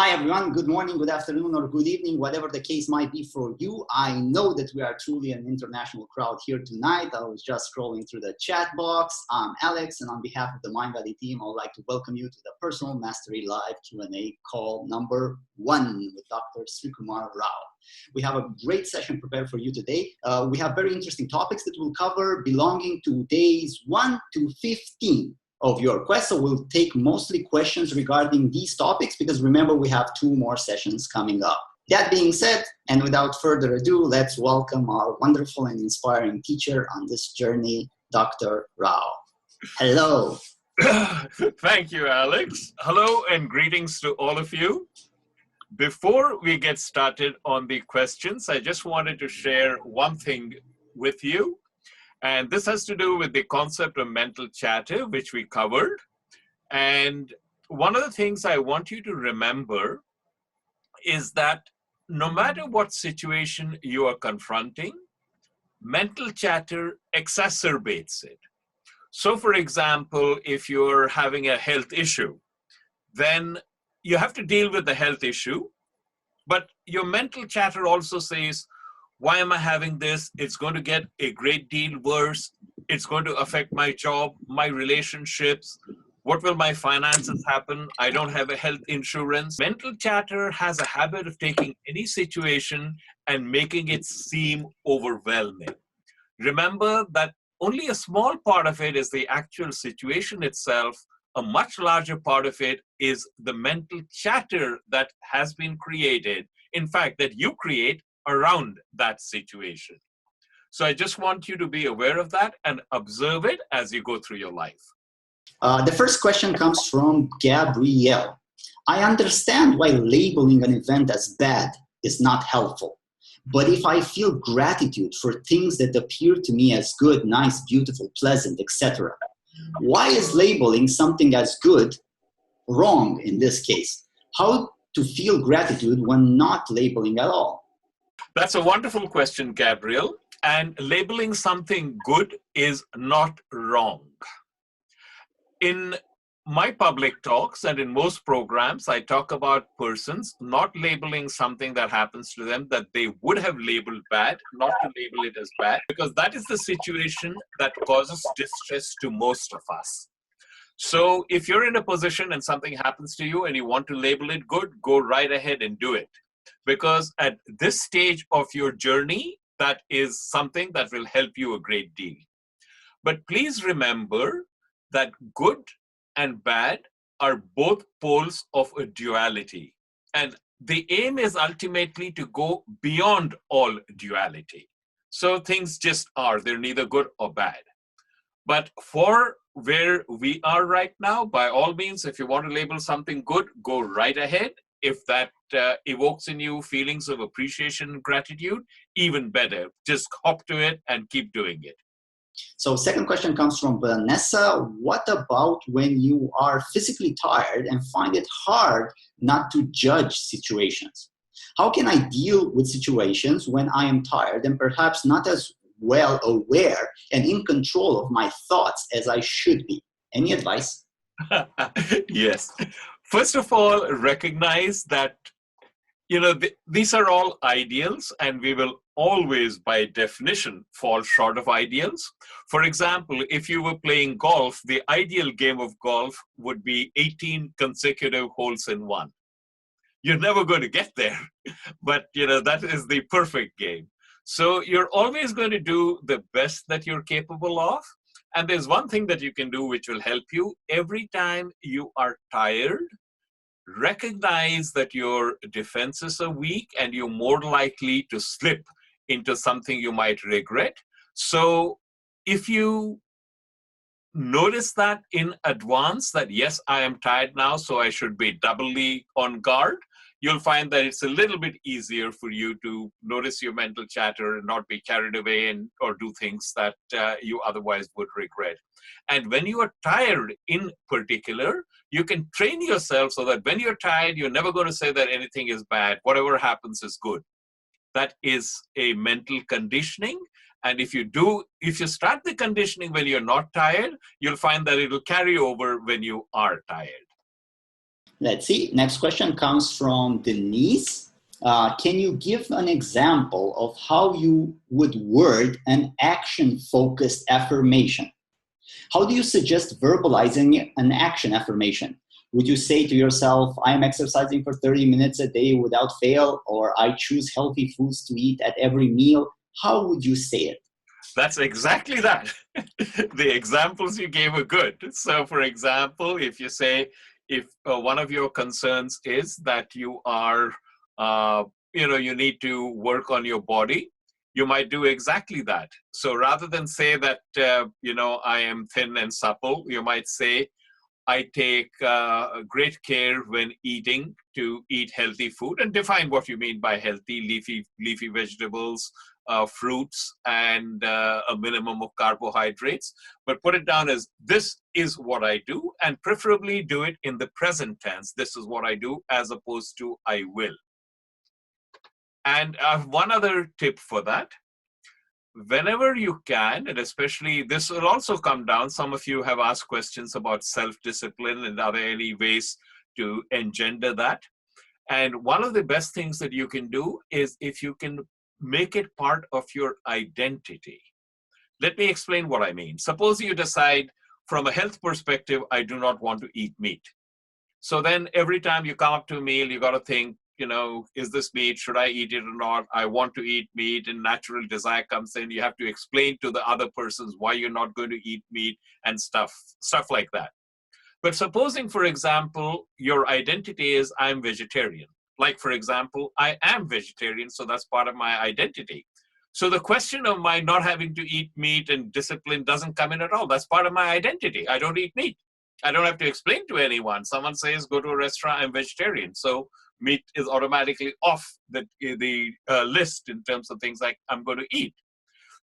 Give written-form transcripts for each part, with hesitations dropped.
Hi everyone, good morning, good afternoon, or good evening, whatever the case might be for you. I know that we are truly an international crowd here tonight. I was just scrolling through the chat box. I'm Alex, and on behalf of the Mindvalley team, I would like to welcome you to the Personal Mastery Live Q&A call number 1 with Dr. Srikumar Rao. We have a great session prepared for you today. We have very interesting topics that we'll cover belonging to days 1 to 15. Of your requests. So we'll take mostly questions regarding these topics because remember we have 2 more sessions coming up. That being said, and without further ado, let's welcome our wonderful and inspiring teacher on this journey, Dr. Rao. Hello. Thank you, Alex. Hello and greetings to all of you. Before we get started on the questions, I just wanted to share one thing with you. And this has to do with the concept of mental chatter, which we covered. And one of the things I want you to remember is that no matter what situation you are confronting, mental chatter exacerbates it. So for example, if you're having a health issue, then you have to deal with the health issue, but your mental chatter also says, why am I having this? It's going to get a great deal worse. It's going to affect my job, my relationships. What will my finances happen? I don't have a health insurance. Mental chatter has a habit of taking any situation and making it seem overwhelming. Remember that only a small part of it is the actual situation itself. A much larger part of it is the mental chatter that has been created. In fact, that you create around that situation. So I just want you to be aware of that and observe it as you go through your life. The first question comes from Gabrielle. I understand why labeling an event as bad is not helpful. But if I feel gratitude for things that appear to me as good, nice, beautiful, pleasant, etc., why is labeling something as good wrong in this case? How to feel gratitude when not labeling at all? That's a wonderful question, Gabriel. And labeling something good is not wrong. In my public talks and in most programs, I talk about persons not labeling something that happens to them that they would have labeled bad, not to label it as bad, because that is the situation that causes distress to most of us. So if you're in a position and something happens to you and you want to label it good, go right ahead and do it. Because at this stage of your journey, that is something that will help you a great deal. But please remember that good and bad are both poles of a duality. And the aim is ultimately to go beyond all duality. So things just are, they're neither good or bad. But for where we are right now, by all means, if you want to label something good, go right ahead. If that evokes in you feelings of appreciation and gratitude, even better. Just hop to it and keep doing it. So second question comes from Vanessa. What about when you are physically tired and find it hard not to judge situations? How can I deal with situations when I am tired and perhaps not as well aware and in control of my thoughts as I should be? Any advice? Yes. First of all, recognize that, these are all ideals and we will always, by definition, fall short of ideals. For example, if you were playing golf, the ideal game of golf would be 18 consecutive holes in one. You're never going to get there, but that is the perfect game. So you're always going to do the best that you're capable of. And there's one thing that you can do which will help you. Every time you are tired, recognize that your defenses are weak and you're more likely to slip into something you might regret. So if you notice that in advance, that yes, I am tired now, so I should be doubly on guard, you'll find that it's a little bit easier for you to notice your mental chatter and not be carried away or do things that you otherwise would regret. And when you are tired in particular, you can train yourself so that when you're tired, you're never going to say that anything is bad. Whatever happens is good. That is a mental conditioning. And if you start the conditioning when you're not tired, you'll find that it'll carry over when you are tired. Let's see. Next question comes from Denise. Can you give an example of how you would word an action-focused affirmation? How do you suggest verbalizing an action affirmation? Would you say to yourself, I am exercising for 30 minutes a day without fail, or I choose healthy foods to eat at every meal? How would you say it? That's exactly that. The examples you gave are good. So, for example, if you say, if one of your concerns is that you are, you need to work on your body, you might do exactly that. So rather than say that, I am thin and supple, you might say, I take great care when eating to eat healthy food, and define what you mean by healthy: leafy vegetables, fruits, and a minimum of carbohydrates. But put it down as, this is what I do, and preferably do it in the present tense. This is what I do, as opposed to I will. And I have one other tip for that. Whenever you can, and especially this will also come down, some of you have asked questions about self-discipline, and are there any ways to engender that? And one of the best things that you can do is if you can make it part of your identity. Let me explain what I mean. Suppose you decide, from a health perspective, I do not want to eat meat. So then every time you come up to a meal, you got to think, is this meat? Should I eat it or not? I want to eat meat, and natural desire comes in. You have to explain to the other persons why you're not going to eat meat and stuff like that. But supposing, for example, your identity is I'm vegetarian. Like, for example, I am vegetarian, so that's part of my identity. So the question of my not having to eat meat and discipline doesn't come in at all. That's part of my identity. I don't eat meat. I don't have to explain to anyone. Someone says, go to a restaurant, I'm vegetarian. So meat is automatically off the list in terms of things like I'm going to eat.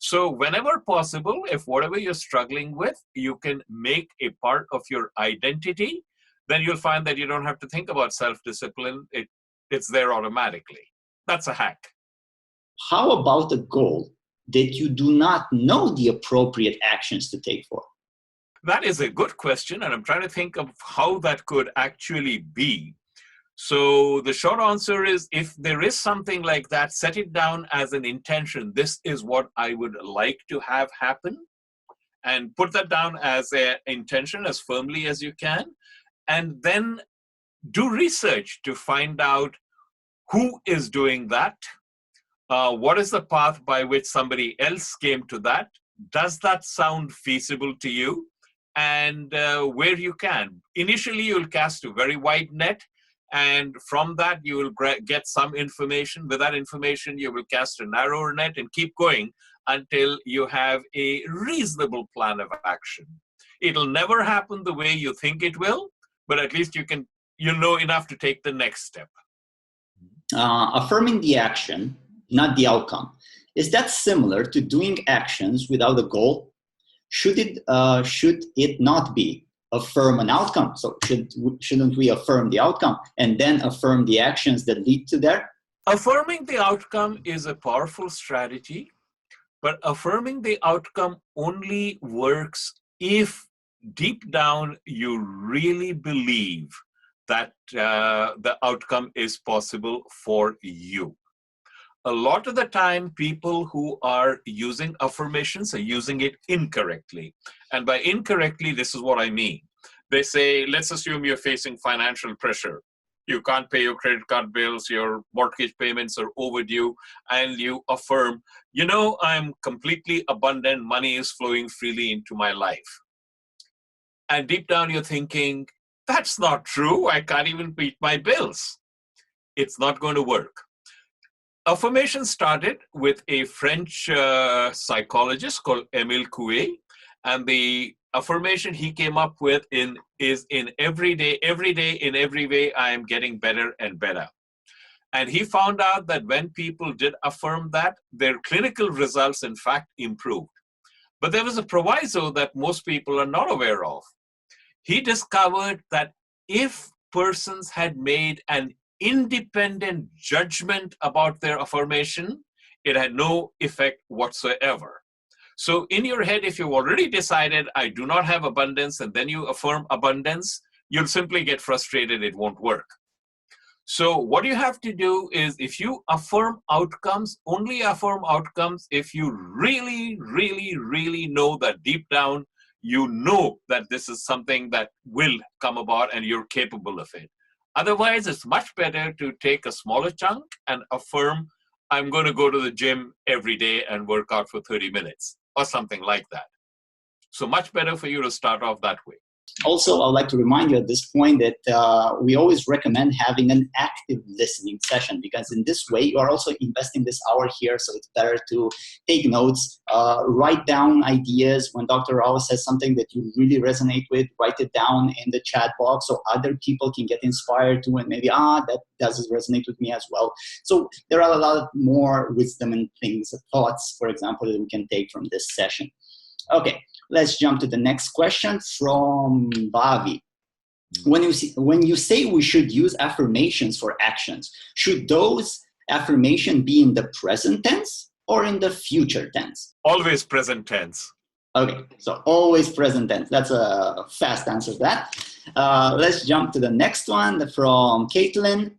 So whenever possible, if whatever you're struggling with, you can make a part of your identity, then you'll find that you don't have to think about self-discipline. It's there automatically. That's a hack. How about a goal that you do not know the appropriate actions to take for? That is a good question, and I'm trying to think of how that could actually be. So the short answer is, if there is something like that, set it down as an intention. This is what I would like to have happen, and put that down as an intention as firmly as you can. And then do research to find out who is doing that. What is the path by which somebody else came to that? Does that sound feasible to you? And where you can. Initially, you'll cast a very wide net. And from that, you will get some information. With that information, you will cast a narrower net and keep going until you have a reasonable plan of action. It'll never happen the way you think it will, but at least you know enough to take the next step. Affirming the action, not the outcome. Is that similar to doing actions without a goal? Should it not be? Affirm an outcome. So shouldn't we affirm the outcome and then affirm the actions that lead to that? Affirming the outcome is a powerful strategy, but affirming the outcome only works if deep down you really believe that the outcome is possible for you. A lot of the time, people who are using affirmations are using it incorrectly. And by incorrectly, this is what I mean. They say, let's assume you're facing financial pressure. You can't pay your credit card bills, your mortgage payments are overdue, and you affirm, I'm completely abundant, money is flowing freely into my life. And deep down, you're thinking, that's not true. I can't even pay my bills. It's not going to work. Affirmation started with a French psychologist called Émile Coué, and the affirmation he came up with is in every day, in every way, I am getting better and better. And he found out that when people did affirm that, their clinical results, in fact, improved. But there was a proviso that most people are not aware of. He discovered that if persons had made an independent judgment about their affirmation, it had no effect whatsoever. So in your head, if you've already decided, I do not have abundance, and then you affirm abundance, you'll simply get frustrated. It won't work. So what you have to do is, if you affirm outcomes, only affirm outcomes if you really, really, really know that deep down, you know that this is something that will come about and you're capable of it. Otherwise, it's much better to take a smaller chunk and affirm, I'm going to go to the gym every day and work out for 30 minutes or something like that. So much better for you to start off that way. Also, I'd like to remind you at this point that we always recommend having an active listening session, because in this way, you are also investing this hour here. So it's better to take notes, write down ideas. When Dr. Rao says something that you really resonate with, write it down in the chat box so other people can get inspired too, and maybe, that does resonate with me as well. So there are a lot more wisdom and things, thoughts, for example, that we can take from this session. Okay, let's jump to the next question from Bhavi. When you say we should use affirmations for actions, should those affirmations be in the present tense or in the future tense? Always present tense. Okay, so always present tense. That's a fast answer to that. Let's jump to the next one from Caitlin.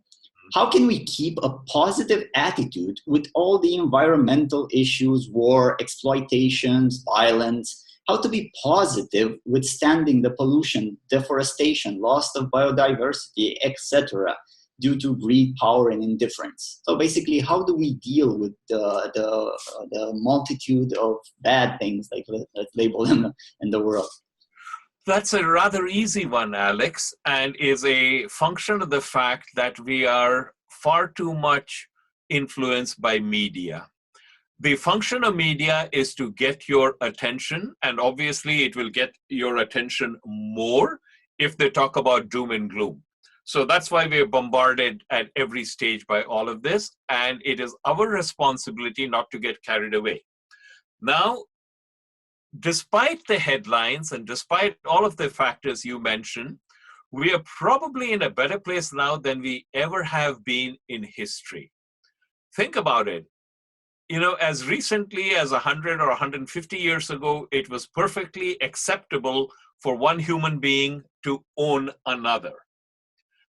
How can we keep a positive attitude with all the environmental issues, war, exploitations, violence? How to be positive withstanding the pollution, deforestation, loss of biodiversity, etc., due to greed, power, and indifference? So basically, how do we deal with the multitude of bad things, like let's label them, in the world? That's a rather easy one, Alex, and is a function of the fact that we are far too much influenced by media. The function of media is to get your attention, and obviously it will get your attention more if they talk about doom and gloom. So that's why we are bombarded at every stage by all of this, and it is our responsibility not to get carried away. Now, despite the headlines and despite all of the factors you mentioned, we are probably in a better place now than we ever have been in history. Think about it. You know, as recently as 100 or 150 years ago, it was perfectly acceptable for one human being to own another.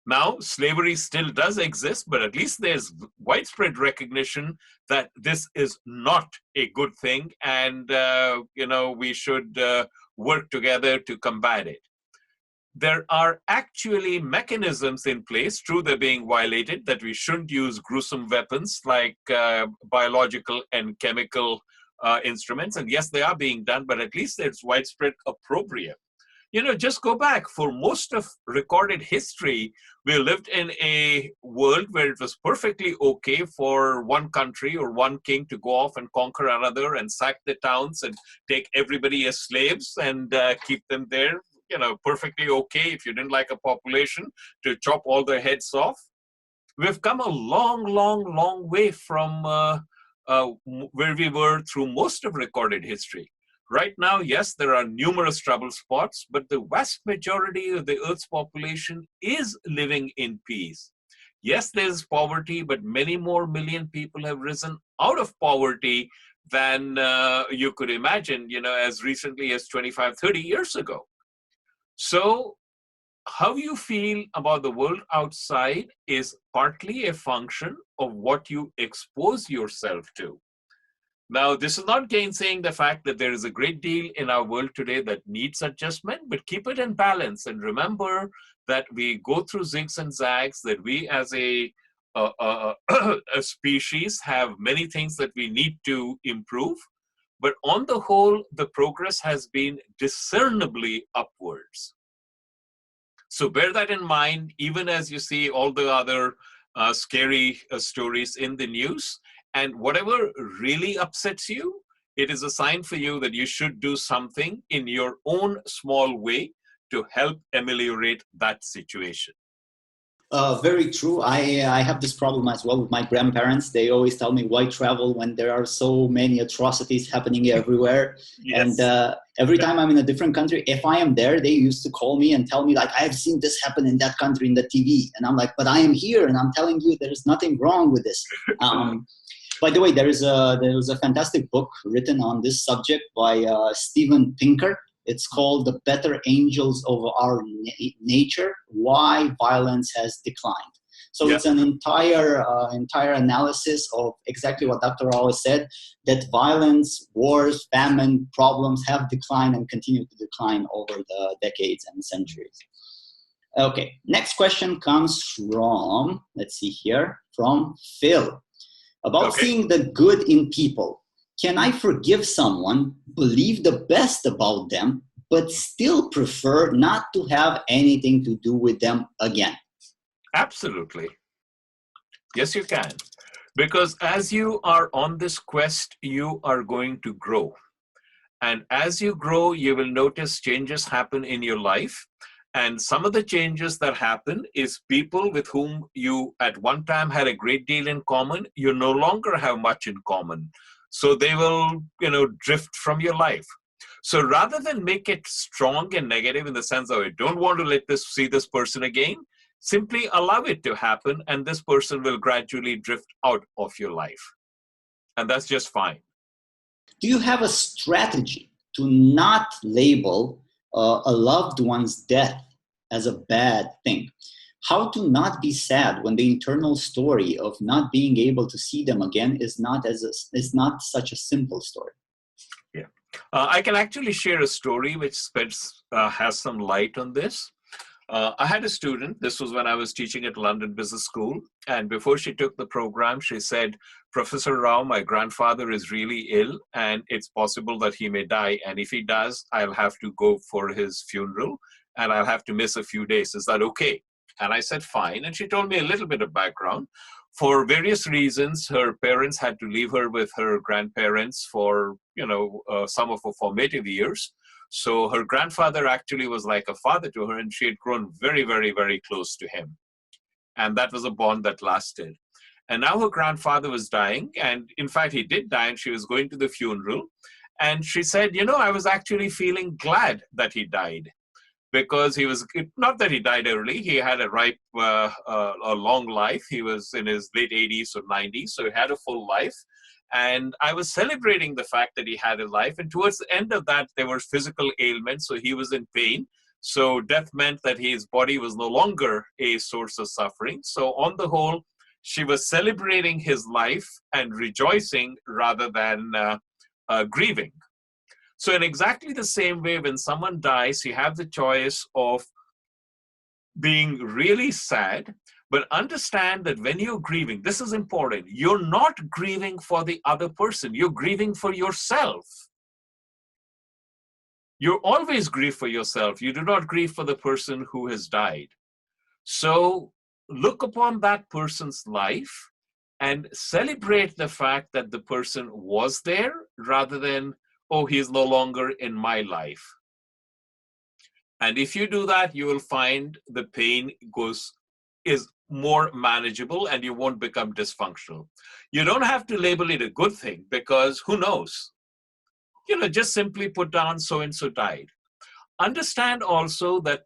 Now, slavery still does exist, but at least there's widespread recognition that this is not a good thing, and we should work together to combat it. There are actually mechanisms in place, true, they're being violated, that we shouldn't use gruesome weapons like biological and chemical instruments, and yes, they are being done, but at least there's widespread opprobrium. You know, just go back. For most of recorded history, we lived in a world where it was perfectly okay for one country or one king to go off and conquer another and sack the towns and take everybody as slaves and keep them there. You know, perfectly okay if you didn't like a population to chop all their heads off. We've come a long, long, long way from where we were through most of recorded history. Right now, yes, there are numerous trouble spots, but the vast majority of the Earth's population is living in peace. Yes, there's poverty, but many more million people have risen out of poverty than you could imagine, you know, as recently as 25, 30 years ago. So how you feel about the world outside is partly a function of what you expose yourself to. Now, this is not gainsaying the fact that there is a great deal in our world today that needs adjustment, but keep it in balance and remember that we go through zigs and zags, that we as a species have many things that we need to improve. But on the whole, the progress has been discernibly upwards. So bear that in mind, even as you see all the other scary stories in the news. And whatever really upsets you, it is a sign for you that you should do something in your own small way to help ameliorate that situation. Very true. I have this problem as well with my grandparents. They always tell me, why travel when there are so many atrocities happening everywhere? Yes. And every time I'm in a different country, if I am there, they used to call me and tell me, like, I've seen this happen in that country in the TV. And I'm like, but I am here and I'm telling you there's nothing wrong with this. By the way, there was a fantastic book written on this subject by Steven Pinker. It's called The Better Angels of Our Nature, Why Violence Has Declined. So Yeah. it's an entire analysis of exactly what Dr. Wallace said, that violence, wars, famine, problems have declined and continue to decline over the decades and centuries. Okay, next question comes from, let's see here, from Phil. About Okay. seeing the good in people. Can I forgive someone, believe the best about them, but still prefer not to have anything to do with them again? Absolutely. Yes, you can. Because as you are on this quest, you are going to grow. And as you grow, you will notice changes happen in your life. And some of the changes that happen is people with whom you at one time had a great deal in common, you no longer have much in common. So they will, drift from your life. So rather than make it strong and negative in the sense of I don't want to see this person again, simply allow it to happen and this person will gradually drift out of your life. And that's just fine. Do you have a strategy to not label a loved one's death as a bad thing? How to not be sad when the internal story of not being able to see them again is not such a simple story? Yeah, I can actually share a story which has some light on this. I had a student, this was when I was teaching at London Business School, and before she took the program, she said, Professor Rao, my grandfather is really ill, and it's possible that he may die, and if he does, I'll have to go for his funeral, and I'll have to miss a few days. Is that okay? And I said, fine, and she told me a little bit of background. For various reasons, her parents had to leave her with her grandparents for, some of her formative years. So her grandfather actually was like a father to her, and she had grown very, very, very close to him. And that was a bond that lasted. And now her grandfather was dying, and in fact, he did die, and she was going to the funeral. And she said, I was actually feeling glad that he died, because he was, not that he died early, he had a long life. He was in his late 80s or 90s, so he had a full life. And I was celebrating the fact that he had a life. And towards the end of that, there were physical ailments, so he was in pain. So death meant that his body was no longer a source of suffering. So on the whole, she was celebrating his life and rejoicing rather than grieving. So in exactly the same way, when someone dies, you have the choice of being really sad, but understand that when you're grieving, this is important, you're not grieving for the other person, you're grieving for yourself. You always grieve for yourself. You do not grieve for the person who has died. So look upon that person's life and celebrate the fact that the person was there rather than, oh, he's no longer in my life. And if you do that, you will find the pain is more manageable and you won't become dysfunctional. You don't have to label it a good thing because who knows? Just simply put down so-and-so died. Understand also that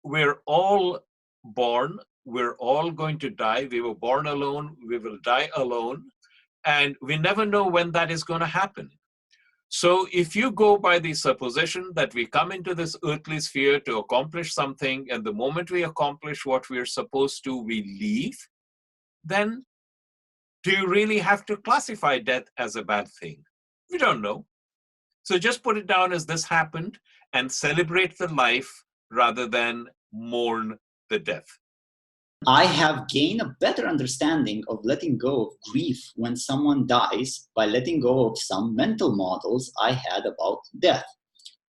we're all born, we're all going to die. We were born alone, we will die alone, and we never know when that is going to happen. So if you go by the supposition that we come into this earthly sphere to accomplish something, and the moment we accomplish what we're supposed to, we leave, then do you really have to classify death as a bad thing? We don't know. So just put it down as this happened and celebrate the life rather than mourn the death. I have gained a better understanding of letting go of grief when someone dies by letting go of some mental models I had about death.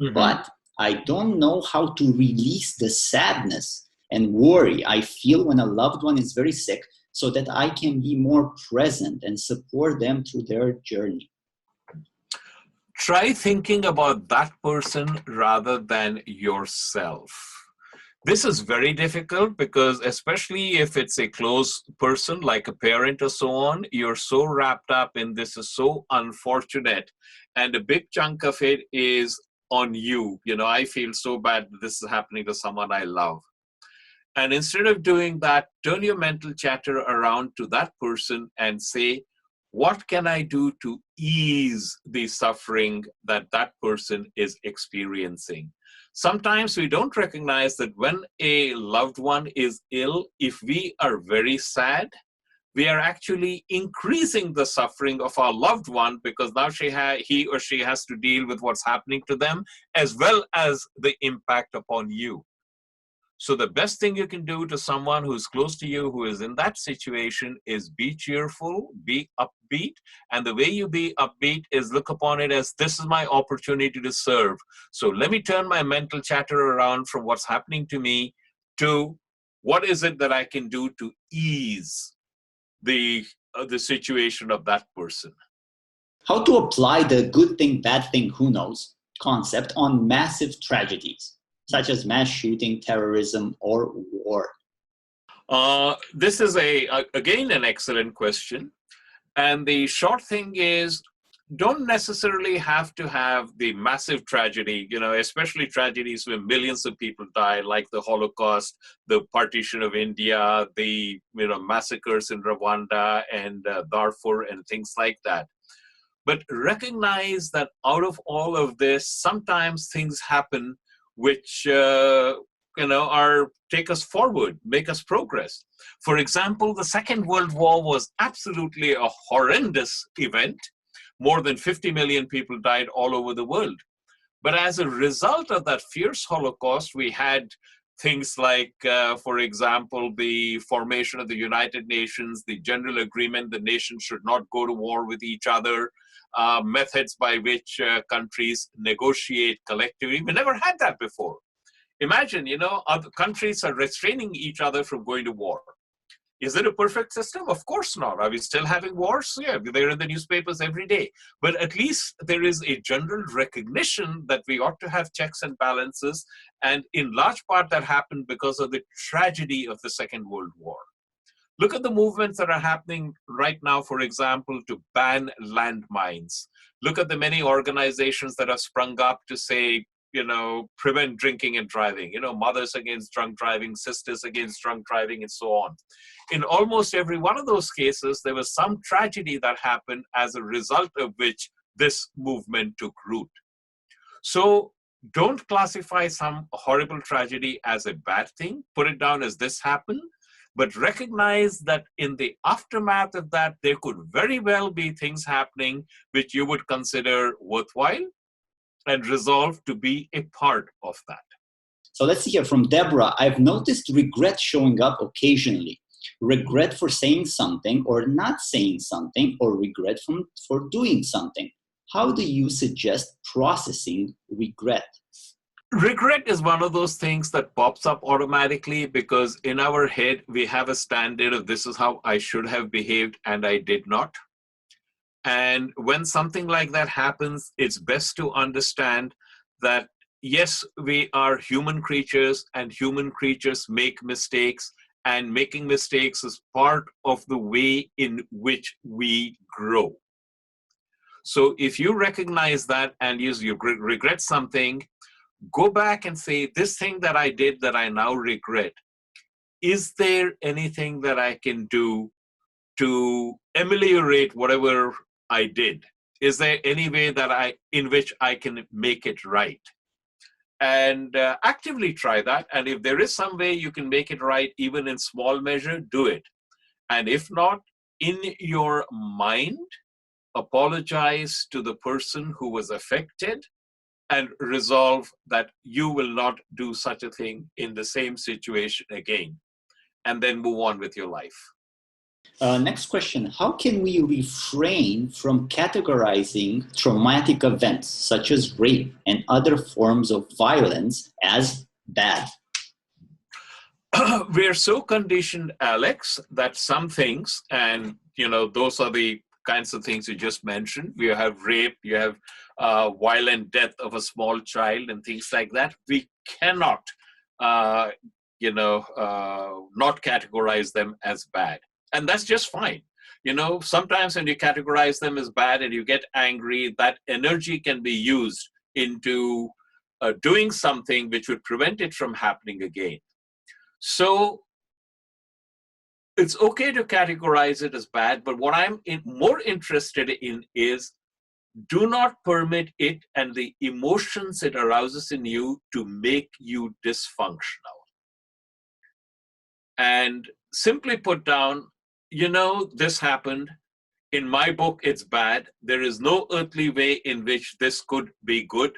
Mm-hmm. But I don't know how to release the sadness and worry I feel when a loved one is very sick so that I can be more present and support them through their journey. Try thinking about that person rather than yourself. This is very difficult because especially if it's a close person like a parent or so on, you're so wrapped up in this is so unfortunate and a big chunk of it is on you. I feel so bad that this is happening to someone I love. And instead of doing that, turn your mental chatter around to that person and say, what can I do to ease the suffering that that person is experiencing? Sometimes we don't recognize that when a loved one is ill, if we are very sad, we are actually increasing the suffering of our loved one, because now he or she has to deal with what's happening to them as well as the impact upon you. So the best thing you can do to someone who's close to you, who is in that situation, is be cheerful, be upbeat. And the way you be upbeat is look upon it as, this is my opportunity to serve. So let me turn my mental chatter around from what's happening to me to what is it that I can do to ease the situation of that person. How to apply the good thing, bad thing, who knows concept on massive tragedies, such as mass shooting, terrorism, or war? This is again an excellent question. And the short thing is, don't necessarily have to have the massive tragedy, especially tragedies where millions of people die, like the Holocaust, the partition of India, the massacres in Rwanda and Darfur and things like that. But recognize that out of all of this, sometimes things happen which take us forward, make us progress. For example, the Second World War was absolutely a horrendous event. More than 50 million people died all over the world. But as a result of that fierce Holocaust, we had things like, for example, the formation of the United Nations, the general agreement that nations should not go to war with each other, methods by which countries negotiate collectively. We never had that before. Imagine, other countries are restraining each other from going to war. Is it a perfect system? Of course not. Are we still having wars? Yeah, they're in the newspapers every day. But at least there is a general recognition that we ought to have checks and balances. And in large part, that happened because of the tragedy of the Second World War. Look at the movements that are happening right now, for example, to ban landmines. Look at the many organizations that have sprung up to say, prevent drinking and driving, mothers against drunk driving, sisters against drunk driving, and so on. In almost every one of those cases, there was some tragedy that happened as a result of which this movement took root. So don't classify some horrible tragedy as a bad thing. Put it down as this happened, but recognize that in the aftermath of that, there could very well be things happening which you would consider worthwhile, and resolve to be a part of that. So let's see here from Deborah. I've noticed regret showing up occasionally. Regret for saying something or not saying something, or regret for doing something. How do you suggest processing regret? Regret is one of those things that pops up automatically because in our head, we have a standard of this is how I should have behaved and I did not. And when something like that happens, it's best to understand that, yes, we are human creatures and human creatures make mistakes, and making mistakes is part of the way in which we grow. So if you recognize that and you regret something, go back and say, this thing that I did that I now regret, is there anything that I can do to ameliorate whatever I did? Is there any way that in which I can make it right? And actively try that. And if there is some way you can make it right, even in small measure, do it. And if not, in your mind, apologize to the person who was affected and resolve that you will not do such a thing in the same situation again, and then move on with your life. Next question. How can we refrain from categorizing traumatic events such as rape and other forms of violence as bad? We're so conditioned, Alex, that some things, and those are the kinds of things you just mentioned. You have rape, you have violent death of a small child and things like that. We cannot, not categorize them as bad. And that's just fine. Sometimes when you categorize them as bad and you get angry, that energy can be used into doing something which would prevent it from happening again. So it's okay to categorize it as bad, but what I'm more interested in is do not permit it and the emotions it arouses in you to make you dysfunctional. And simply put down, this happened. In my book, it's bad. There is no earthly way in which this could be good.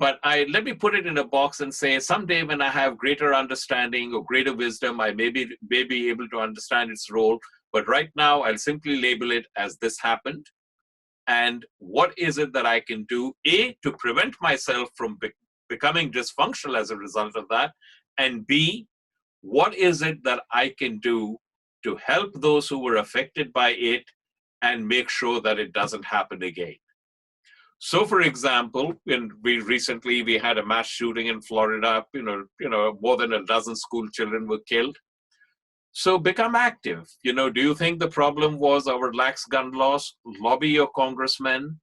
But let me put it in a box and say, someday when I have greater understanding or greater wisdom, I may be able to understand its role. But right now, I'll simply label it as this happened. And what is it that I can do, A, to prevent myself from becoming dysfunctional as a result of that? And B, what is it that I can do to help those who were affected by it and make sure that it doesn't happen again? So, for example, recently we had a mass shooting in Florida. More than a dozen school children were killed. So become active. Do you think the problem was our lax gun laws? Lobby your congressmen,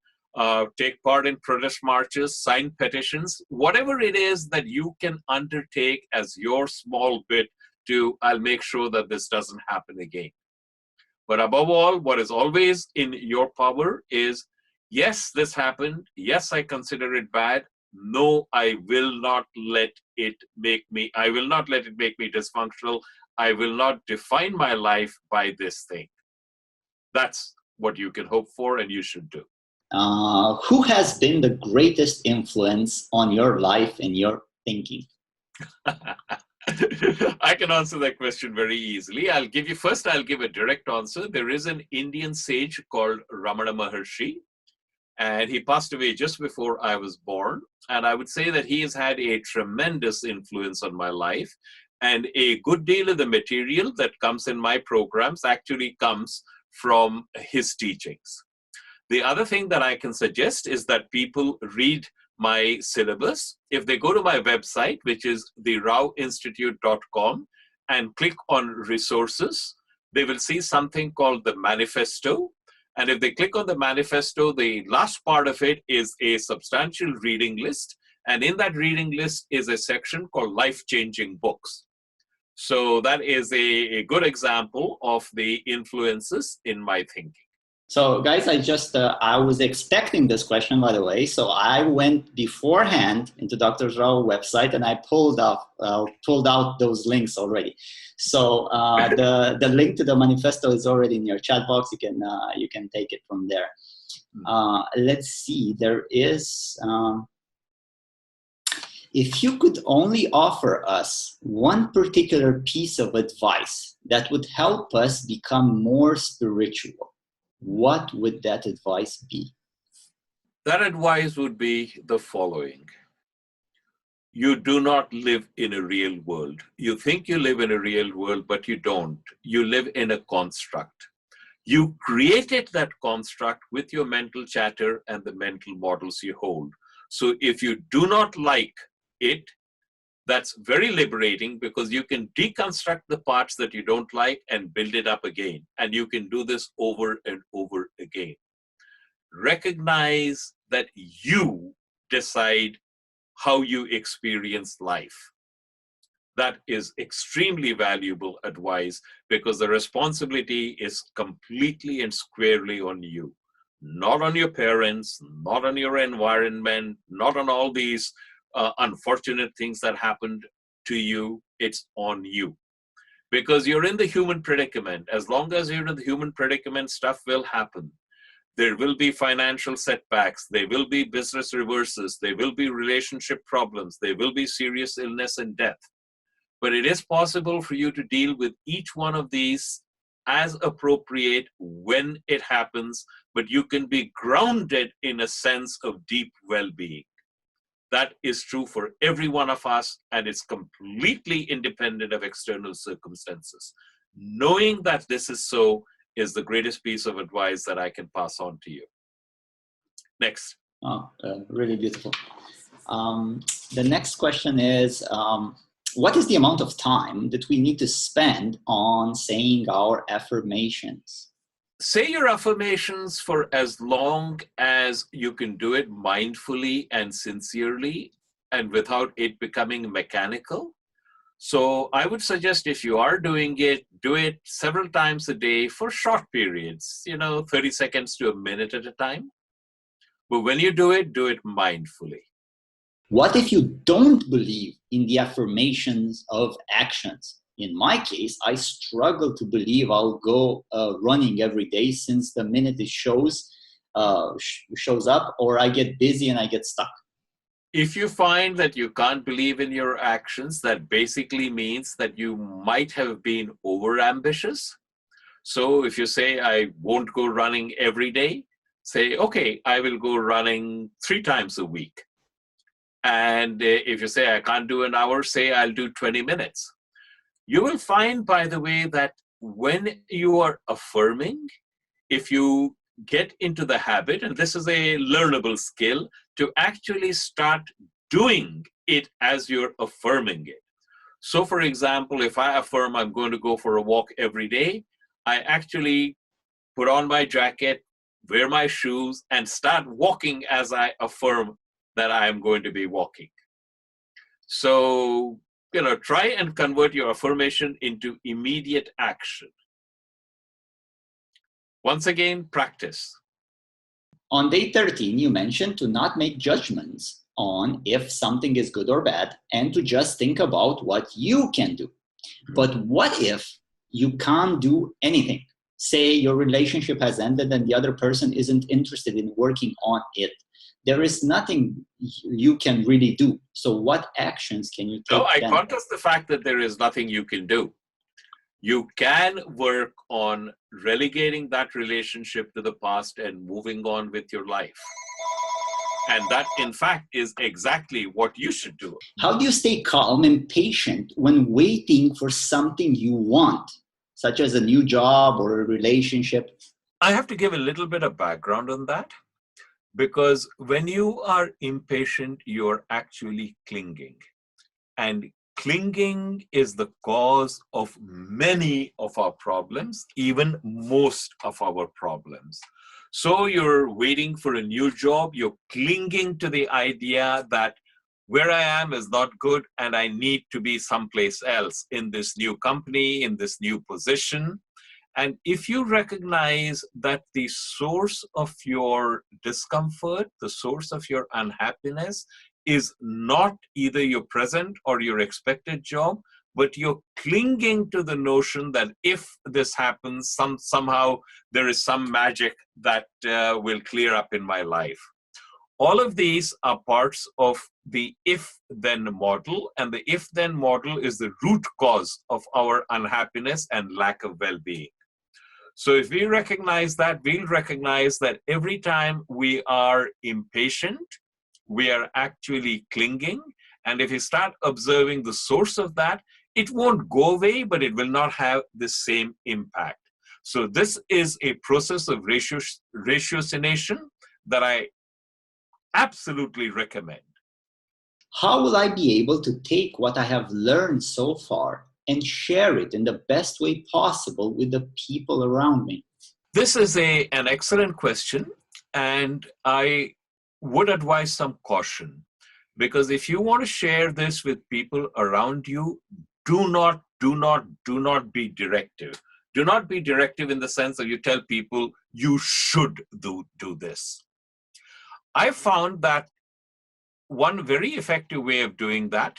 take part in protest marches, sign petitions, whatever it is that you can undertake as your small bit to, I'll make sure that this doesn't happen again. But above all, what is always in your power is, yes, this happened. Yes, I consider it bad. No, I will not let it make me dysfunctional. I will not define my life by this thing. That's what you can hope for and you should do. Who has been the greatest influence on your life and your thinking? I can answer that question very easily. I'll give a direct answer. There is an Indian sage called Ramana Maharshi, and he passed away just before I was born. And I would say that he has had a tremendous influence on my life. And a good deal of the material that comes in my programs actually comes from his teachings. The other thing that I can suggest is that people read my syllabus. If they go to my website, which is theRaoInstitute.com, and click on resources, they will see something called the manifesto. And if they click on the manifesto, the last part of it is a substantial reading list. And in that reading list is a section called Life-Changing Books. So that is a good example of the influences in my thinking. So guys, I was expecting this question, by the way. So I went beforehand into Dr. Rao website and I pulled out those links already. So the link to the manifesto is already in your chat box. You can take it from there. Let's see, there is, if you could only offer us one particular piece of advice that would help us become more spiritual, what would that advice be? That advice would be the following. You do not live in a real world. You think you live in a real world, but you don't. You live in a construct. You created that construct with your mental chatter and the mental models you hold. So if you do not like it, that's very liberating because you can deconstruct the parts that you don't like and build it up again. And you can do this over and over again. Recognize that you decide how you experience life. That is extremely valuable advice because the responsibility is completely and squarely on you, not on your parents, not on your environment, not on all these unfortunate things that happened to you. It's on you because you're in the human predicament. As long as you're in the human predicament, stuff will happen. There will be financial setbacks. There will be business reverses. There will be relationship problems. There will be serious illness and death. But it is possible for you to deal with each one of these as appropriate when it happens, but you can be grounded in a sense of deep well-being. That is true for every one of us, and it's completely independent of external circumstances. Knowing that this is so is the greatest piece of advice that I can pass on to you. Next. Oh, really beautiful. The next question is, what is the amount of time that we need to spend on saying our affirmations? Say your affirmations for as long as you can do it mindfully and sincerely and without it becoming mechanical. So I would suggest if you are doing it, do it several times a day for short periods, 30 seconds to a minute at a time. But when you do it mindfully. What if you don't believe in the affirmations of actions? In my case, I struggle to believe I'll go running every day since the minute it shows up, or I get busy and I get stuck. If you find that you can't believe in your actions, that basically means that you might have been overambitious. So if you say, I won't go running every day, say, okay, I will go running 3 times a week. And if you say, I can't do an hour, say, I'll do 20 minutes. You will find, by the way, that when you are affirming, if you get into the habit, and this is a learnable skill, to actually start doing it as you're affirming it. So for example, if I affirm I'm going to go for a walk every day, I actually put on my jacket, wear my shoes, and start walking as I affirm that I am going to be walking. So, try and convert your affirmation into immediate action. Once again, practice. On day 13, you mentioned to not make judgments on if something is good or bad and to just think about what you can do. But what if you can't do anything? Say your relationship has ended and the other person isn't interested in working on it. There is nothing you can really do. So what actions can you take? No, I contest the fact that there is nothing you can do. You can work on relegating that relationship to the past and moving on with your life. And that, in fact, is exactly what you should do. How do you stay calm and patient when waiting for something you want, such as a new job or a relationship? I have to give a little bit of background on that, because when you are impatient, you're actually clinging. And clinging is the cause of many of our problems, even most of our problems. So you're waiting for a new job, you're clinging to the idea that where I am is not good and I need to be someplace else in this new company, in this new position. And if you recognize that the source of your discomfort, the source of your unhappiness is not either your present or your expected job, but you're clinging to the notion that if this happens, somehow there is some magic that will clear up in my life. All of these are parts of the if-then model, and the if-then model is the root cause of our unhappiness and lack of well-being. So if we recognize that, we'll recognize that every time we are impatient, we are actually clinging. And if you start observing the source of that, it won't go away, but it will not have the same impact. So this is a process of ratiocination that I absolutely recommend. How will I be able to take what I have learned so far and share it in the best way possible with the people around me? This is an excellent question, and I would advise some caution, because if you want to share this with people around you, do not be directive. Do not be directive in the sense that you tell people you should do this. I found that one very effective way of doing that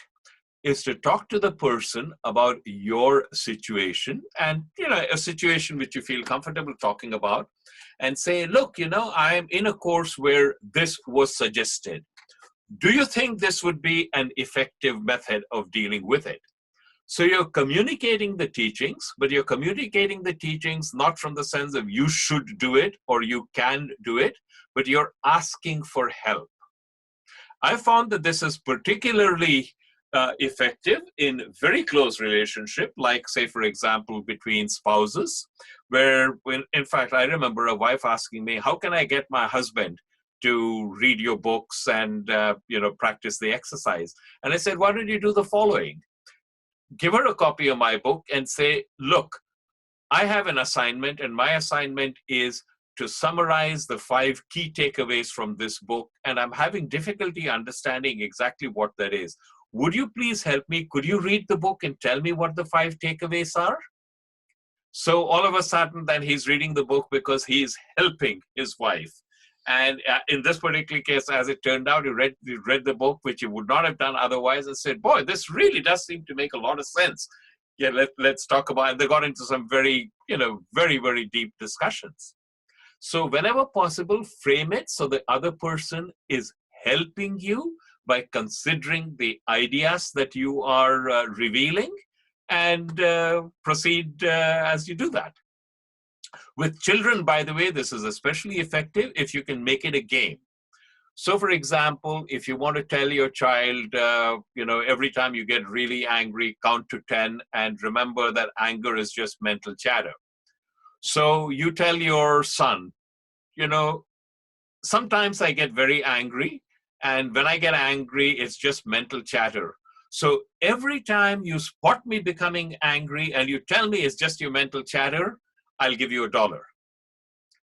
is to talk to the person about your situation, and a situation which you feel comfortable talking about, and say, look, I am in a course where this was suggested. Do you think this would be an effective method of dealing with it? So you're communicating the teachings, but you're communicating the teachings not from the sense of you should do it or you can do it, but you're asking for help. I found that this is particularly effective in very close relationship, like, say, for example, between spouses, where, in fact, I remember a wife asking me, how can I get my husband to read your books and, practice the exercise? And I said, why don't you do the following? Give her a copy of my book and say, look, I have an assignment, and my assignment is to summarize the 5 key takeaways from this book, and I'm having difficulty understanding exactly what that is. would you please help me? Could you read the book and tell me what the 5 takeaways are? So all of a sudden, then he's reading the book because he's helping his wife. And in this particular case, as it turned out, he read the book, which he would not have done otherwise, and said, boy, this really does seem to make a lot of sense. Yeah, let's talk about it. They got into some very, very, very deep discussions. So whenever possible, frame it so the other person is helping you by considering the ideas that you are revealing, and proceed as you do that. With children, by the way, this is especially effective if you can make it a game. So, for example, if you want to tell your child, every time you get really angry, count to 10 and remember that anger is just mental chatter. So you tell your son, sometimes I get very angry, and when I get angry, it's just mental chatter. So every time you spot me becoming angry and you tell me it's just your mental chatter, I'll give you $1.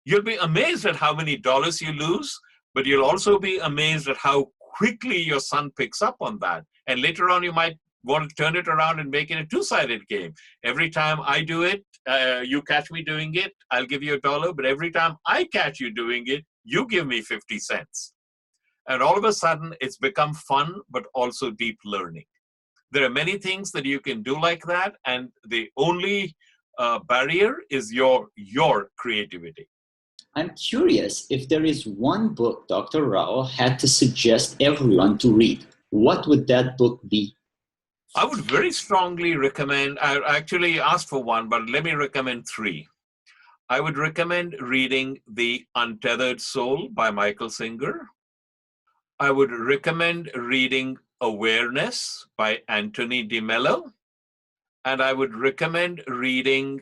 You'll be amazed at how many dollars you lose, but you'll also be amazed at how quickly your son picks up on that. And later on, you might want to turn it around and make it a 2-sided game. Every time I do it, you catch me doing it, I'll give you $1. But every time I catch you doing it, you give me 50 cents. And all of a sudden, it's become fun, but also deep learning. There are many things that you can do like that, and the only barrier is your creativity. I'm curious if there is one book Dr. Rao had to suggest everyone to read. What would that book be? I would very strongly recommend, I actually asked for one, but let me recommend 3. I would recommend reading The Untethered Soul by Michael Singer. I would recommend reading Awareness by Anthony DeMello. And I would recommend reading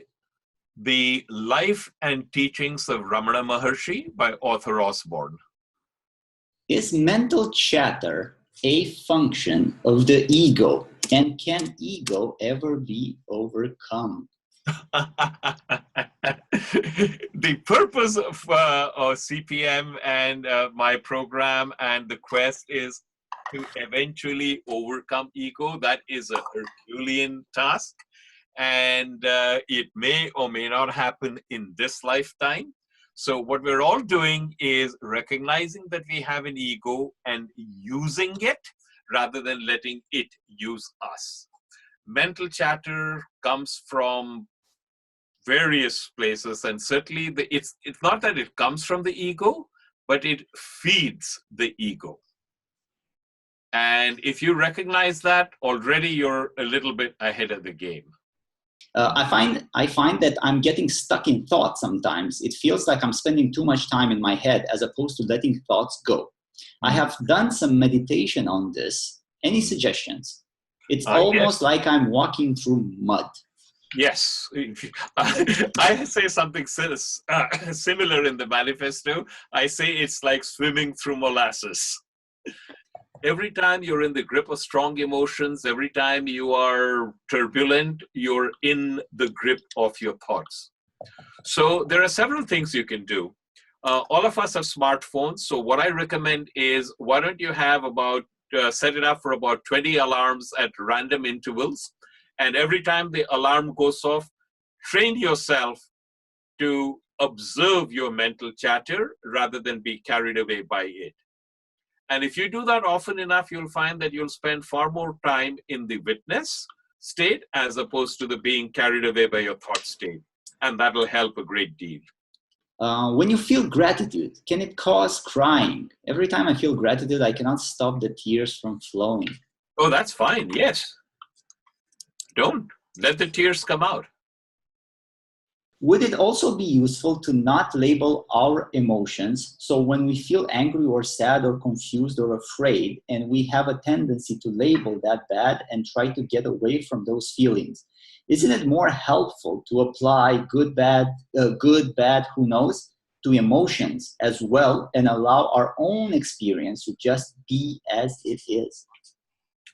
The Life and Teachings of Ramana Maharshi by Arthur Osborne. Is mental chatter a function of the ego? And can ego ever be overcome? The purpose of CPM and my program and the quest is to eventually overcome ego. That is a Herculean task, and it may or may not happen in this lifetime. So what we're all doing is recognizing that we have an ego and using it rather than letting it use us. Mental chatter comes from various places, and certainly it's not that it comes from the ego, but it feeds the ego. And if you recognize that, already you're a little bit ahead of the game. I find that I'm getting stuck in thought sometimes. It feels like I'm spending too much time in my head as opposed to letting thoughts go. I have done some meditation on this. Any suggestions? It's almost like I'm walking through mud. Yes. I say something similar in the manifesto. I say it's like swimming through molasses. Every time you're in the grip of strong emotions, every time you are turbulent, you're in the grip of your thoughts. So there are several things you can do. All of us have smartphones. So what I recommend is, why don't you have set it up for about 20 alarms at random intervals. And every time the alarm goes off, train yourself to observe your mental chatter rather than be carried away by it. And if you do that often enough, you'll find that you'll spend far more time in the witness state as opposed to the being carried away by your thought state. And that'll help a great deal. When you feel gratitude, can it cause crying? Every time I feel gratitude, I cannot stop the tears from flowing. Oh, that's fine. Yes. Don't let the tears come out. Would it also be useful to not label our emotions? So when we feel angry or sad or confused or afraid, and we have a tendency to label that bad and try to get away from those feelings, isn't it more helpful to apply good, bad, who knows, to emotions as well and allow our own experience to just be as it is?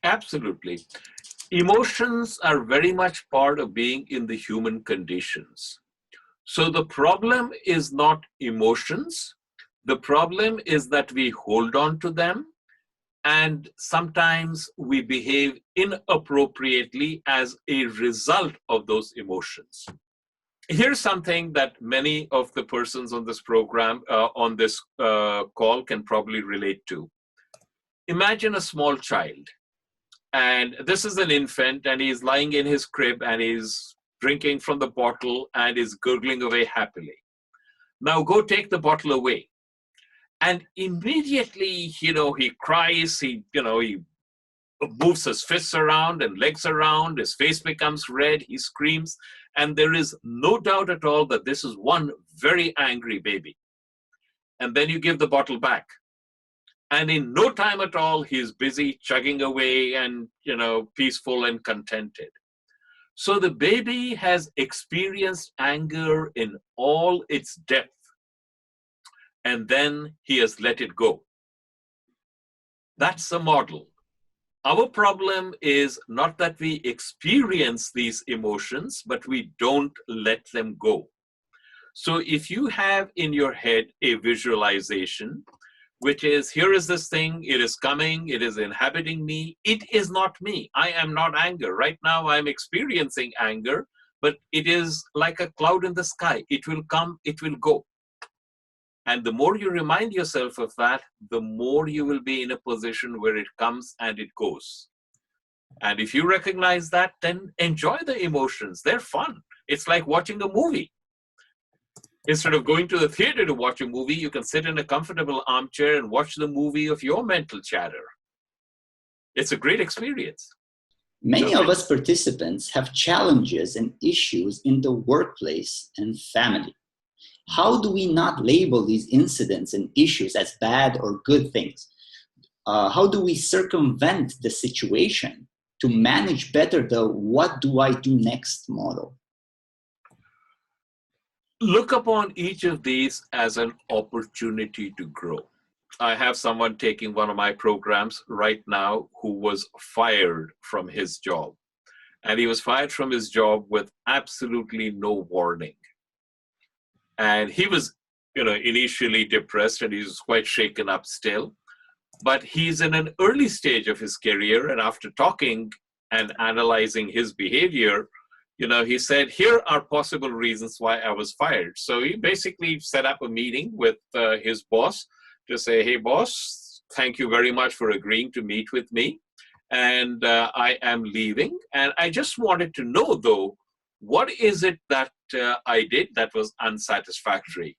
Absolutely. Emotions are very much part of being in the human conditions. So the problem is not emotions. The problem is that we hold on to them And sometimes we behave inappropriately as a result of those emotions. Here's something that many of the persons on this program, on this call, can probably relate to. Imagine a small child, and this is an infant, and he's lying in his crib, and he's drinking from the bottle, and is gurgling away happily. Now go take the bottle away. And immediately, he cries, he moves his fists around and legs around, his face becomes red, he screams, and there is no doubt at all that this is one very angry baby. And then you give the bottle back. And in no time at all, he's busy chugging away and, peaceful and contented. So the baby has experienced anger in all its depth. And then he has let it go. That's the model. Our problem is not that we experience these emotions, but we don't let them go. So if you have in your head a visualization, which is, here is this thing, it is coming, it is inhabiting me, it is not me. I am not anger. Right now I'm experiencing anger, but it is like a cloud in the sky. It will come, it will go. And the more you remind yourself of that, the more you will be in a position where it comes and it goes. And if you recognize that, then enjoy the emotions. They're fun. It's like watching a movie. Instead of going to the theater to watch a movie, you can sit in a comfortable armchair and watch the movie of your mental chatter. It's a great experience. Many of us participants have challenges and issues in the workplace and family. How do we not label these incidents and issues as bad or good things? How do we circumvent the situation to manage better the what do I do next model? Look upon each of these as an opportunity to grow. I have someone taking one of my programs right now who was fired from his job. And he was fired from his job with absolutely no warning. And he was, initially depressed, and he was quite shaken up still. But he's in an early stage of his career, and after talking and analyzing his behavior, he said, here are possible reasons why I was fired. So he basically set up a meeting with his boss to say, hey, boss, thank you very much for agreeing to meet with me. And I am leaving. And I just wanted to know, though, what is it that I did that was unsatisfactory?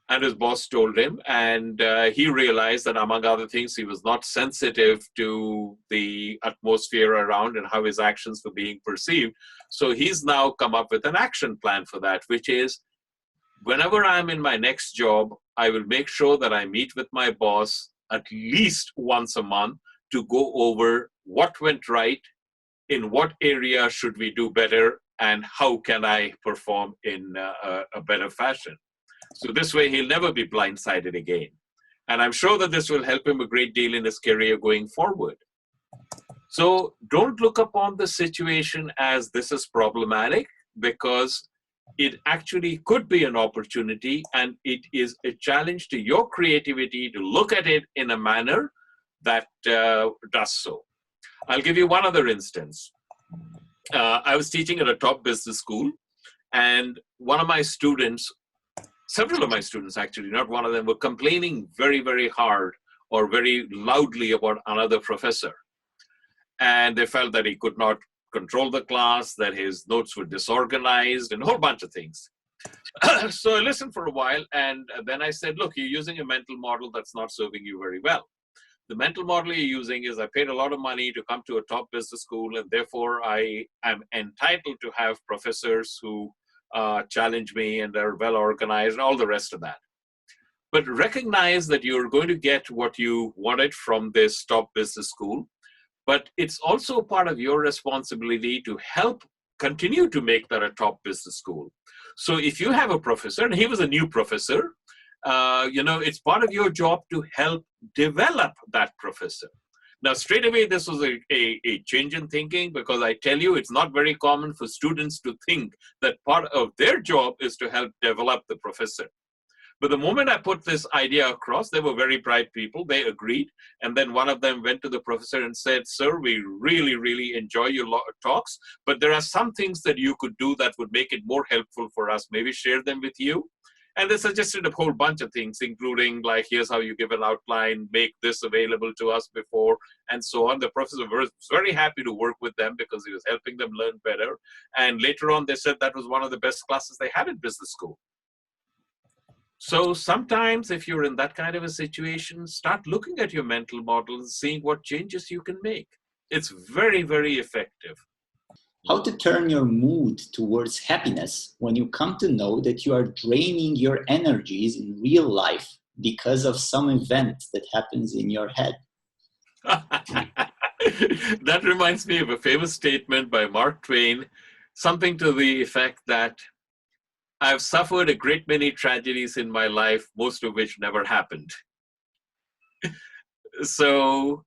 And his boss told him, and he realized that, among other things, he was not sensitive to the atmosphere around and how his actions were being perceived. So he's now come up with an action plan for that, which is, whenever I'm in my next job, I will make sure that I meet with my boss at least once a month to go over what went right, in what area should we do better, and how can I perform in a better fashion. So this way, he'll never be blindsided again. And I'm sure that this will help him a great deal in his career going forward. So don't look upon the situation as this is problematic, because it actually could be an opportunity, and it is a challenge to your creativity to look at it in a manner that does so. I'll give you one other instance. I was teaching at a top business school, and one of my students, several of my students actually, not one of them, were complaining very, very hard or very loudly about another professor. And they felt that he could not control the class, that his notes were disorganized, and a whole bunch of things. So I listened for a while, and then I said, look, you're using a mental model that's not serving you very well. The mental model you're using is, I paid a lot of money to come to a top business school, and therefore I am entitled to have professors who challenge me and are well organized and all the rest of that. But recognize that you're going to get what you wanted from this top business school, but it's also part of your responsibility to help continue to make that a top business school. So if you have a professor, and he was a new professor, it's part of your job to help develop that professor. Now, straight away, this was a change in thinking, because I tell you, it's not very common for students to think that part of their job is to help develop the professor. But the moment I put this idea across, they were very bright people. They agreed. And then one of them went to the professor and said, sir, we really, really enjoy your talks, but there are some things that you could do that would make it more helpful for us. Maybe share them with you. And they suggested a whole bunch of things, including like, here's how you give an outline, make this available to us before, and so on. The professor was very happy to work with them because he was helping them learn better. And later on, they said that was one of the best classes they had in business school. So sometimes if you're in that kind of a situation, start looking at your mental model and seeing what changes you can make. It's very, very effective. How to turn your mood towards happiness when you come to know that you are draining your energies in real life because of some event that happens in your head. That reminds me of a famous statement by Mark Twain, something to the effect that I've suffered a great many tragedies in my life, most of which never happened. So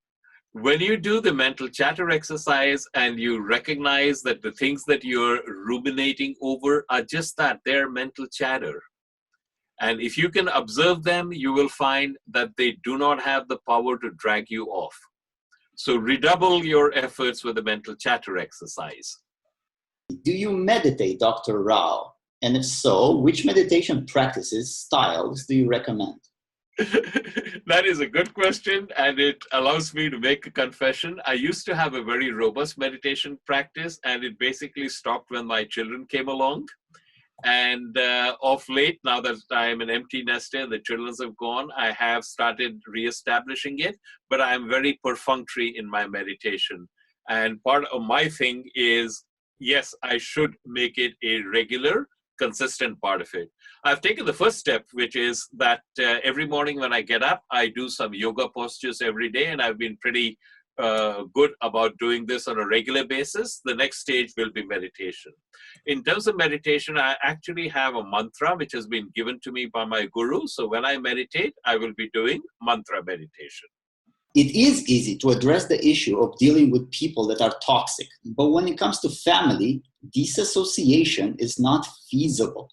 when you do the mental chatter exercise and you recognize that the things that you're ruminating over are just that, they're mental chatter. And if you can observe them, you will find that they do not have the power to drag you off. So redouble your efforts with the mental chatter exercise. Do you meditate, Dr. Rao? And if so, which meditation practices, styles do you recommend? That is a good question, and it allows me to make a confession. I used to have a very robust meditation practice, and it basically stopped when my children came along. And of late, now that I am an empty nester, the children have gone, I have started reestablishing it, but I am very perfunctory in my meditation. And part of my thing is, yes, I should make it a regular, consistent part of it. I've taken the first step, which is that every morning when I get up, I do some yoga postures every day, and I've been pretty good about doing this on a regular basis. The next stage will be meditation. In terms of meditation, I actually have a mantra which has been given to me by my guru. So when I meditate, I will be doing mantra meditation. It is easy to address the issue of dealing with people that are toxic, but when it comes to family, disassociation is not feasible.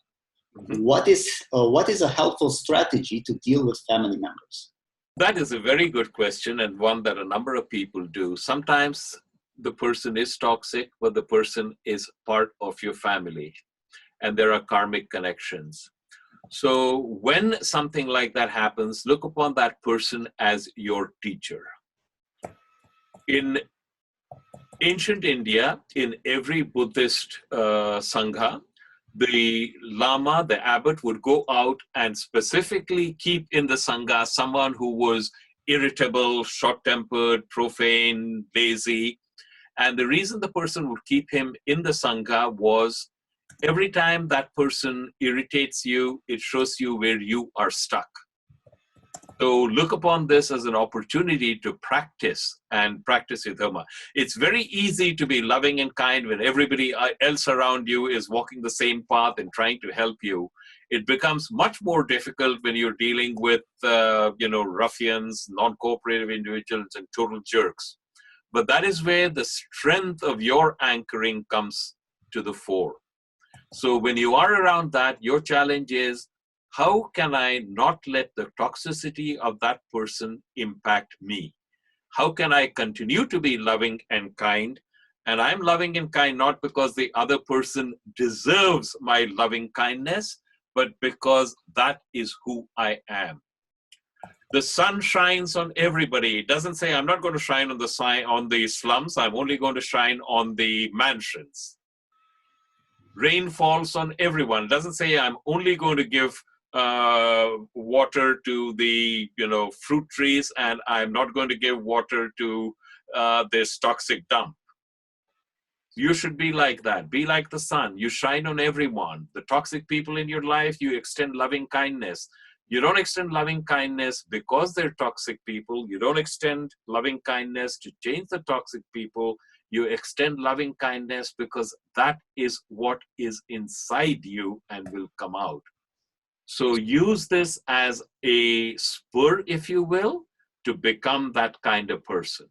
Mm-hmm. What is a helpful strategy to deal with family members? That is a very good question, and one that a number of people do. Sometimes the person is toxic, but the person is part of your family, and there are karmic connections. So when something like that happens, look upon that person as your teacher. In ancient India, in every Buddhist Sangha, the Lama, the abbot, would go out and specifically keep in the Sangha someone who was irritable, short-tempered, profane, lazy. And the reason the person would keep him in the Sangha was every time that person irritates you, it shows you where you are stuck. So look upon this as an opportunity to practice and practice your dharma. It's very easy to be loving and kind when everybody else around you is walking the same path and trying to help you. It becomes much more difficult when you're dealing with, ruffians, non-cooperative individuals, and total jerks. But that is where the strength of your anchoring comes to the fore. So when you are around that, your challenge is, how can I not let the toxicity of that person impact me? How can I continue to be loving and kind? And I'm loving and kind not because the other person deserves my loving kindness, but because that is who I am. The sun shines on everybody. It doesn't say I'm not going to shine on the slums. I'm only going to shine on the mansions. Rain falls on everyone. It doesn't say I'm only going to give water to the fruit trees and I'm not going to give water to this toxic dump. You should be like that. Be like the sun. You shine on everyone. The toxic people in your life, you extend loving kindness. You don't extend loving kindness because they're toxic people. You don't extend loving kindness to change the toxic people. You extend loving kindness because that is what is inside you and will come out. So use this as a spur, if you will, to become that kind of person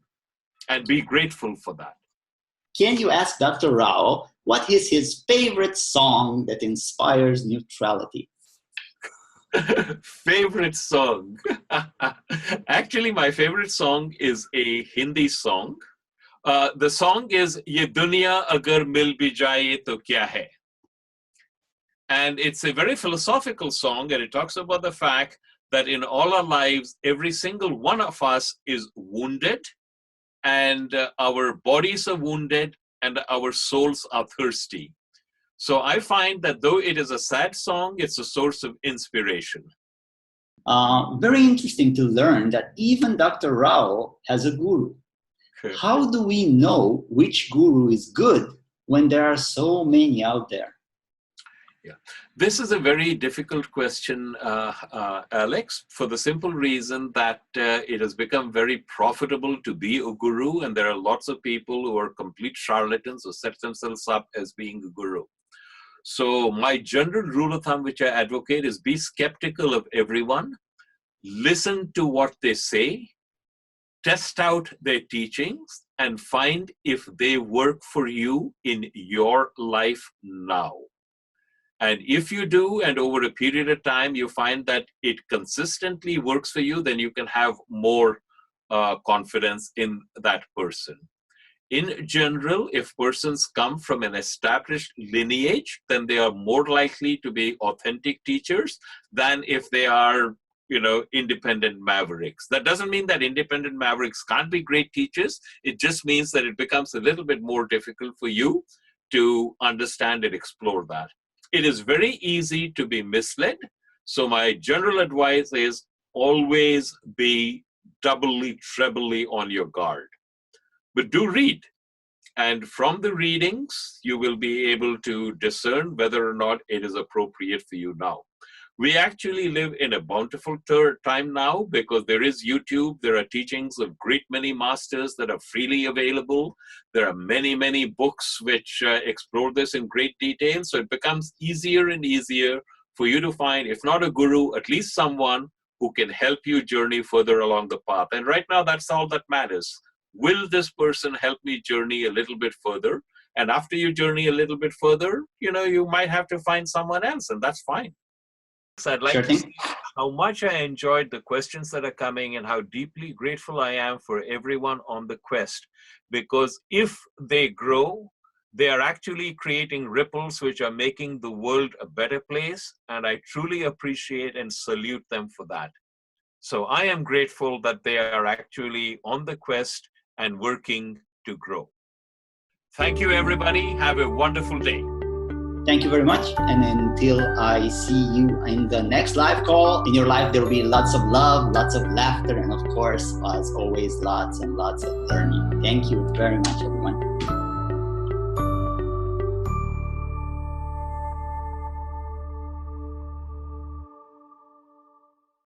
and be grateful for that. Can you ask Dr. Rao what is his favorite song that inspires neutrality? Favorite song. Actually, my favorite song is a Hindi song. The song is Ye Duniya Agar Mil Bhi Jaye To Kya Hai? And it's a very philosophical song, and it talks about the fact that in all our lives, every single one of us is wounded, and our bodies are wounded, and our souls are thirsty. So I find that though it is a sad song, it's a source of inspiration. Very interesting to learn that even Dr. Rao has a guru. Okay. How do we know which guru is good when there are so many out there? Yeah, this is a very difficult question, Alex, for the simple reason that it has become very profitable to be a guru, and there are lots of people who are complete charlatans who set themselves up as being a guru. So my general rule of thumb, which I advocate, is be skeptical of everyone, listen to what they say, test out their teachings, and find if they work for you in your life now. And if you do, and over a period of time, you find that it consistently works for you, then you can have more confidence in that person. In general, if persons come from an established lineage, then they are more likely to be authentic teachers than if they are, independent mavericks. That doesn't mean that independent mavericks can't be great teachers. It just means that it becomes a little bit more difficult for you to understand and explore that. It is very easy to be misled. So my general advice is always be doubly, trebly on your guard. But do read. And from the readings, you will be able to discern whether or not it is appropriate for you now. We actually live in a bountiful time now because there is YouTube. There are teachings of great many masters that are freely available. There are many, many books which explore this in great detail. So it becomes easier and easier for you to find, if not a guru, at least someone who can help you journey further along the path. And right now, that's all that matters. Will this person help me journey a little bit further? And after you journey a little bit further, you might have to find someone else, and that's fine. I'd like to say how much I enjoyed the questions that are coming and how deeply grateful I am for everyone on the quest. Because if they grow, they are actually creating ripples which are making the world a better place. And I truly appreciate and salute them for that. So I am grateful that they are actually on the quest and working to grow. Thank you, everybody. Have a wonderful day. Thank you very much. And until I see you in the next live call, in your life, there will be lots of love, lots of laughter, and of course, as always, lots and lots of learning. Thank you very much, everyone.